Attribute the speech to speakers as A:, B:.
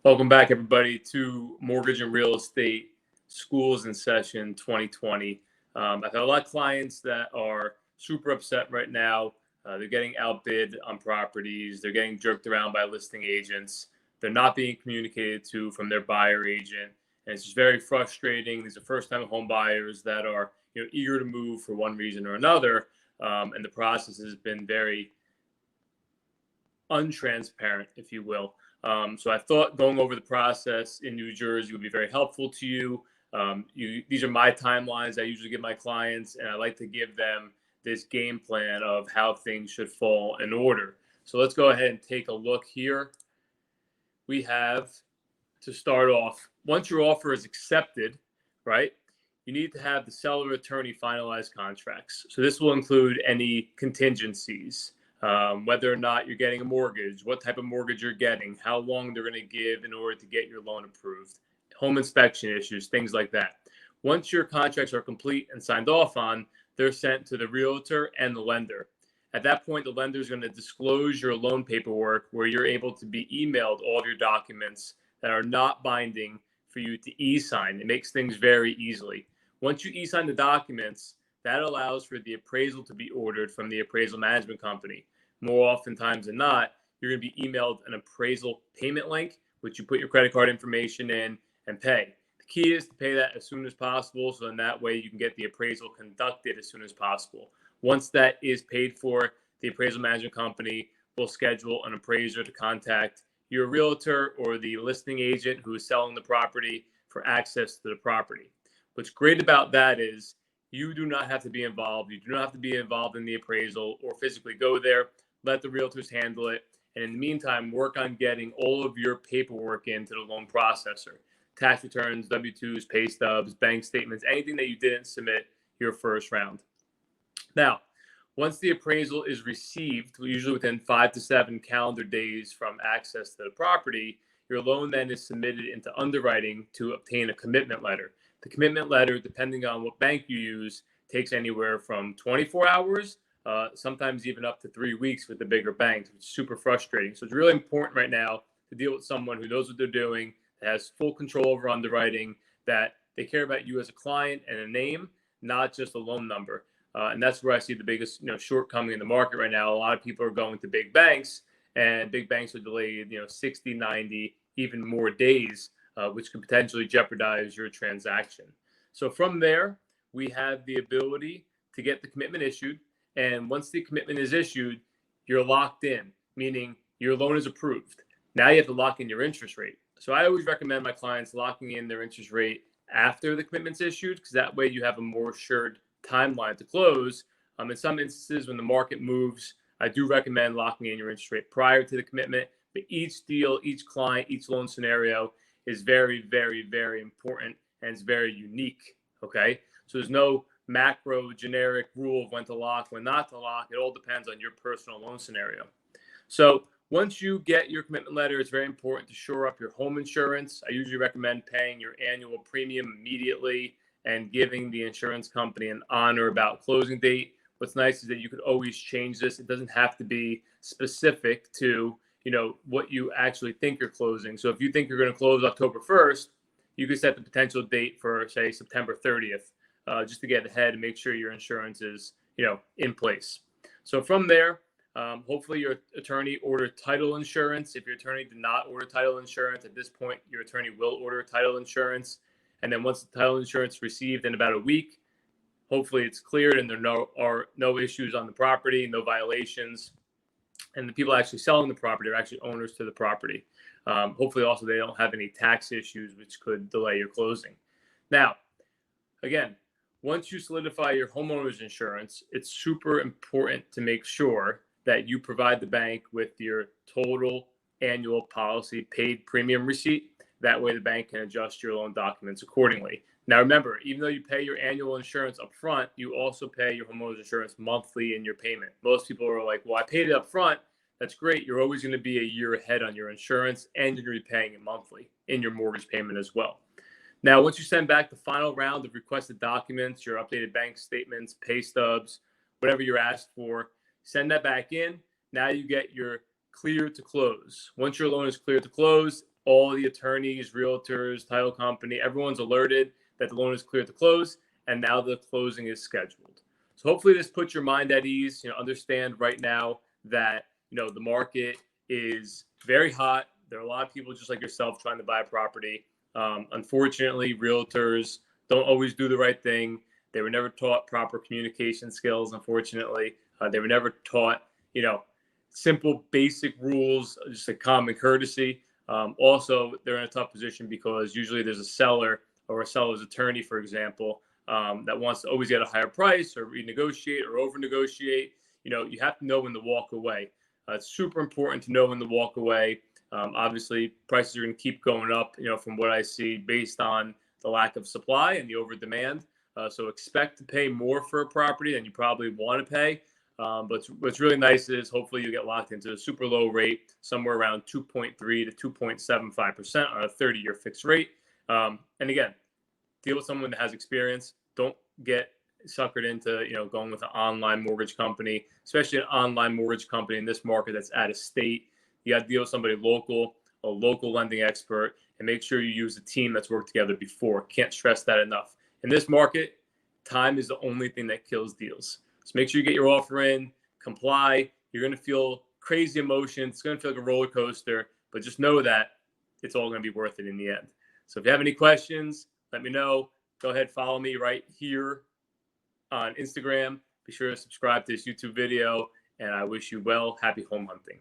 A: Welcome back, everybody, to Mortgage and Real Estate Schools in Session 2020. I've had a lot of clients that are super upset right now. They're getting outbid on properties. They're getting jerked around by listing agents. They're not being communicated to from their buyer agent. And it's just very frustrating. These are first-time home buyers that are eager to move for one reason or another. And the process has been very untransparent, if you will. So I thought going over the process in New Jersey would be very helpful to you. These are my timelines I usually give my clients, and I like to give them this game plan of how things should fall in order. So let's go ahead and take a look here. We have to start off, once your offer is accepted, right, you need to have the seller attorney finalize contracts. So this will include any contingencies. Whether or not you're getting a mortgage, what type of mortgage you're getting, how long they're going to give in order to get your loan approved, home inspection issues, things like that. Once your contracts are complete and signed off on, they're sent to the realtor and the lender. At that point, the lender is going to disclose your loan paperwork where you're able to be emailed all of your documents that are not binding for you to e-sign. It makes things very easily. Once you e-sign the documents, that allows for the appraisal to be ordered from the appraisal management company. More oftentimes than not, you're going to be emailed an appraisal payment link, which you put your credit card information in and pay. The key is to pay that as soon as possible, so in that way you can get the appraisal conducted as soon as possible. Once that is paid for, the appraisal management company will schedule an appraiser to contact your realtor or the listing agent who is selling the property for access to the property. What's great about that is you do not have to be involved. You do not have to be involved in the appraisal or physically go there. Let the realtors handle it. And in the meantime, work on getting all of your paperwork into the loan processor. Tax returns, W-2s, pay stubs, bank statements, anything that you didn't submit your first round. Now, once the appraisal is received, usually within 5 to 7 calendar days from access to the property, your loan then is submitted into underwriting to obtain a commitment letter. The commitment letter, depending on what bank you use, takes anywhere from 24 hours, sometimes even up to 3 weeks with the bigger banks, which is super frustrating. So it's really important right now to deal with someone who knows what they're doing, that has full control over underwriting, that they care about you as a client and a name, not just a loan number. And that's where I see the biggest shortcoming in the market right now. A lot of people are going to big banks, and big banks are delayed 60, 90, even more days, which could potentially jeopardize your transaction. So from there, we have the ability to get the commitment issued. And once the commitment is issued, you're locked in, meaning your loan is approved. Now you have to lock in your interest rate. So I always recommend my clients locking in their interest rate after the commitment's issued, because that way you have a more assured timeline to close. In some instances, when the market moves, I do recommend locking in your interest rate prior to the commitment. But each deal, each client, each loan scenario is very, very, very important, and it's very unique. Okay. So there's no macro generic rule of when to lock, when not to lock. It all depends on your personal loan scenario. So once you get your commitment letter, it's very important to shore up your home insurance. I usually recommend paying your annual premium immediately and giving the insurance company an on or about closing date. What's nice is that you could always change this. It doesn't have to be specific to what you actually think you're closing. So if you think you're going to close October 1st, you could set the potential date for, say, September 30th, just to get ahead and make sure your insurance is, in place. So from there, hopefully your attorney ordered title insurance. If your attorney did not order title insurance, at this point, your attorney will order title insurance. And then once the title insurance is received in about a week, hopefully it's cleared and there are no issues on the property, no violations. And the people actually selling the property are actually owners to the property. Hopefully also they don't have any tax issues, which could delay your closing. Now, again, once you solidify your homeowner's insurance, it's super important to make sure that you provide the bank with your total annual policy paid premium receipt. That way the bank can adjust your loan documents accordingly. Now remember, even though you pay your annual insurance up front, you also pay your homeowner's insurance monthly in your payment. Most people are like, well, I paid it up front. That's great. You're always going to be a year ahead on your insurance, and you're going to be paying it monthly in your mortgage payment as well. Now, once you send back the final round of requested documents, your updated bank statements, pay stubs, whatever you're asked for, send that back in. Now you get your clear to close. Once your loan is clear to close, all the attorneys, realtors, title company, everyone's alerted that the loan is cleared to close, and now the closing is scheduled. So hopefully this puts your mind at ease. Understand right now that the market is very hot. There are a lot of people just like yourself trying to buy a property. Unfortunately, realtors don't always do the right thing. They were never taught proper communication skills. Unfortunately, they were never taught simple basic rules, just a common courtesy. Also, they're in a tough position because usually there's a seller or a seller's attorney, for example, that wants to always get a higher price or renegotiate or over negotiate. You have to know when to walk away. It's super important to know when to walk away. Obviously, prices are going to keep going up, from what I see based on the lack of supply and the over demand. So expect to pay more for a property than you probably want to pay. But what's really nice is hopefully you get locked into a super low rate, somewhere around 2.3 to 2.75% on a 30-year fixed rate. And again, deal with someone that has experience. Don't get suckered into going with an online mortgage company, especially an online mortgage company in this market that's out of state. You got to deal with somebody local, a local lending expert, and make sure you use a team that's worked together before. Can't stress that enough. In this market, time is the only thing that kills deals. So make sure you get your offer in, comply. You're going to feel crazy emotions. It's going to feel like a roller coaster, but just know that it's all going to be worth it in the end. So if you have any questions, let me know. Go ahead, follow me right here on Instagram. Be sure to subscribe to this YouTube video, and I wish you well. Happy home hunting.